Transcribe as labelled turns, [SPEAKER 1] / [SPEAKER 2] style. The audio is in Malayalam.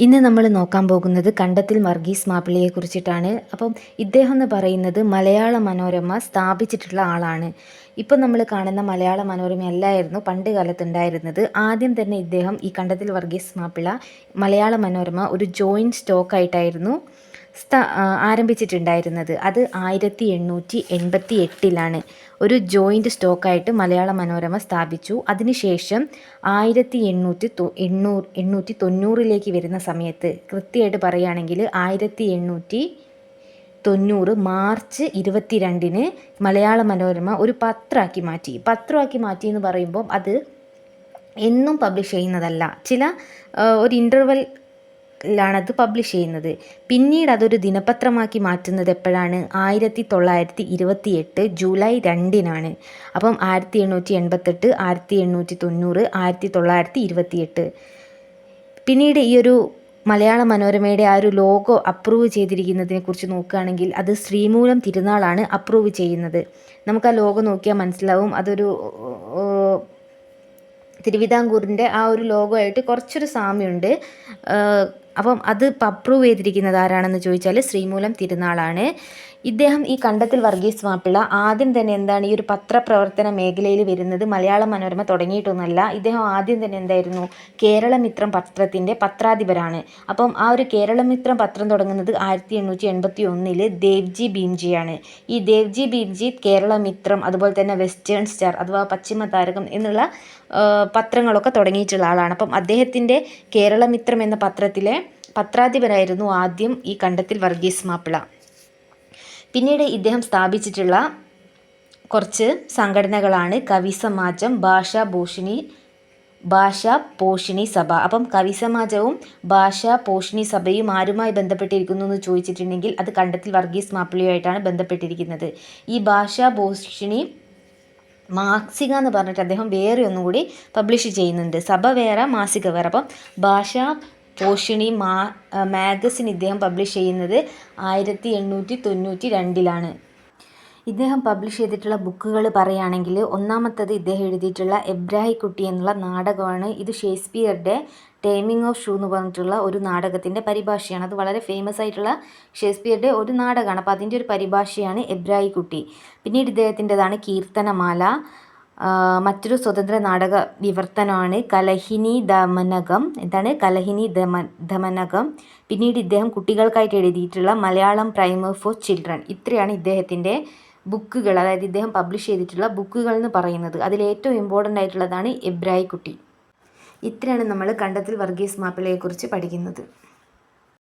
[SPEAKER 1] ഇന്ന് നമ്മൾ നോക്കാൻ പോകുന്നത് കണ്ടത്തിൽ വർഗീസ് മാപ്പിളയെ കുറിച്ചിട്ടാണ്. അപ്പം ഇദ്ദേഹം എന്ന് പറയുന്നത് മലയാള മനോരമ സ്ഥാപിച്ചിട്ടുള്ള ആളാണ്. ഇപ്പം നമ്മൾ കാണുന്ന മലയാള മനോരമ അല്ലായിരുന്നു പണ്ട് കാലത്തുണ്ടായിരുന്നത്. ആദ്യം തന്നെ ഇദ്ദേഹം ഈ കണ്ടത്തിൽ വർഗീസ് മാപ്പിള മലയാള മനോരമ ഒരു ജോയിൻറ്റ് സ്റ്റോക്കായിട്ടായിരുന്നു ആരംഭിച്ചിട്ടുണ്ടായിരുന്നത്. അത് 1888 ഒരു ജോയിൻറ്റ് സ്റ്റോക്കായിട്ട് മലയാള മനോരമ സ്ഥാപിച്ചു. അതിനുശേഷം 1890 വരുന്ന സമയത്ത്, കൃത്യമായിട്ട് പറയുകയാണെങ്കിൽ 1890 മാർച്ച് 22 മലയാള മനോരമ ഒരു പത്രമാക്കി മാറ്റി. പത്രമാക്കി മാറ്റി എന്ന് പറയുമ്പോൾ അത് എന്നും പബ്ലിഷ് ചെയ്യുന്നതല്ല, ചില ഒരു ഇൻ്റർവെൽ ാണത് പബ്ലിഷ് ചെയ്യുന്നത്. പിന്നീട് അതൊരു ദിനപത്രമാക്കി മാറ്റുന്നത് എപ്പോഴാണ്? 1928 ജൂലൈ 2 അപ്പം 1888, 1890, 1928. പിന്നീട് ഈ ഒരു മലയാള മനോരമയുടെ ആ ഒരു ലോഗോ അപ്രൂവ് ചെയ്തിരിക്കുന്നതിനെ കുറിച്ച് നോക്കുകയാണെങ്കിൽ അത് ശ്രീമൂലം തിരുനാളാണ് അപ്രൂവ് ചെയ്യുന്നത്. നമുക്ക് ആ ലോഗോ നോക്കിയാൽ മനസ്സിലാവും, അതൊരു തിരുവിതാംകൂറിൻ്റെ ആ ഒരു ലോഗോ ആയിട്ട് കുറച്ചൊരു സാമ്യമുണ്ട്. അപ്പം അത് അപ്രൂവ് ചെയ്തിരിക്കുന്നത് ആരാണെന്ന് ചോദിച്ചാൽ ശ്രീമൂലം തിരുനാളാണ്. ഇദ്ദേഹം ഈ കണ്ടത്തിൽ വർഗീസ് മാപ്പിള ആദ്യം തന്നെ എന്താണ് ഈ ഒരു പത്രപ്രവർത്തന മേഖലയിൽ വരുന്നത് മലയാള മനോരമ തുടങ്ങിയിട്ടൊന്നുമല്ല. ഇദ്ദേഹം ആദ്യം തന്നെ എന്തായിരുന്നു? കേരളമിത്രം പത്രത്തിൻ്റെ പത്രാധിപരാണ്. അപ്പം ആ ഒരു കേരളമിത്രം പത്രം തുടങ്ങുന്നത് 1881 ദേവ്ജി ഭീംജിയാണ്. ഈ ദേവ്ജി ഭീംജി കേരളമിത്രം, അതുപോലെ തന്നെ വെസ്റ്റേൺ സ്റ്റാർ അഥവാ പശ്ചിമ താരകം എന്നുള്ള പത്രങ്ങളൊക്കെ തുടങ്ങിയിട്ടുള്ള ആളാണ്. അപ്പം അദ്ദേഹത്തിൻ്റെ കേരളമിത്രം എന്ന പത്രത്തിലെ പത്രാധിപരായിരുന്നു ആദ്യം ഈ കണ്ടത്തിൽ വർഗീസ് മാപ്പിള. പിന്നീട് ഇദ്ദേഹം സ്ഥാപിച്ചിട്ടുള്ള കുറച്ച് സംഘടനകളാണ് കവിസമാജം, ഭാഷാ പോഷിണി സഭ. അപ്പം കവിസമാജവും ഭാഷാ പോഷിണി സഭയും ആരുമായി ബന്ധപ്പെട്ടിരിക്കുന്നു എന്ന് ചോദിച്ചിട്ടുണ്ടെങ്കിൽ അത് കണ്ടത്തിൽ വർഗീസ് മാപ്പിളയുമായിട്ടാണ് ബന്ധപ്പെട്ടിരിക്കുന്നത്. ഈ ഭാഷാ പോഷിണി മാസിക എന്ന് പറഞ്ഞിട്ട് അദ്ദേഹം വേറെ ഒന്നും കൂടി പബ്ലിഷ് ചെയ്യുന്നുണ്ട്. സഭ വേറെ, മാസിക വേറെ. അപ്പം ഭാഷാ പോഷിണി മാഗസിൻ ഇദ്ദേഹം പബ്ലിഷ് ചെയ്യുന്നത് 1892 ഇദ്ദേഹം പബ്ലിഷ് ചെയ്തിട്ടുള്ള ബുക്കുകൾ പറയുകയാണെങ്കിൽ ഒന്നാമത്തത് ഇദ്ദേഹം എഴുതിയിട്ടുള്ള എബ്രാഹിക്കുട്ടി എന്നുള്ള നാടകമാണ്. ഇത് ഷേക്സ്പിയറുടെ ടൈമിംഗ് ഓഫ് ഷൂ എന്ന് പറഞ്ഞിട്ടുള്ള ഒരു നാടകത്തിൻ്റെ പരിഭാഷയാണ്. അത് വളരെ ഫേമസ് ആയിട്ടുള്ള ഷേക്സ്പിയറുടെ ഒരു നാടകമാണ്. അപ്പോൾ അതിൻ്റെ ഒരു പരിഭാഷയാണ് എബ്രാഹിക്കുട്ടി. പിന്നീട് ഇദ്ദേഹത്തിൻ്റെതാണ് കീർത്തനമാല. മറ്റൊരു സ്വതന്ത്ര നാടക വിവർത്തനമാണ് കലഹിനി ദമനകം. ദമനകം. പിന്നീട് ഇദ്ദേഹം കുട്ടികൾക്കായിട്ട് എഴുതിയിട്ടുള്ള മലയാളം പ്രൈമർ ഫോർ ചിൽഡ്രൻ. ഇത്രയാണ് ഇദ്ദേഹത്തിൻ്റെ ബുക്കുകൾ, അതായത് ഇദ്ദേഹം പബ്ലിഷ് ചെയ്തിട്ടുള്ള ബുക്കുകൾ എന്ന് പറയുന്നത്. അതിലേറ്റവും ഇമ്പോർട്ടൻ്റ് ആയിട്ടുള്ളതാണ് എബ്രാഹിക്കുട്ടി. ഇത്രയാണ് നമ്മൾ കണ്ടത്തിൽ വർഗീസ് മാപ്പിളയെക്കുറിച്ച് പഠിക്കുന്നത്.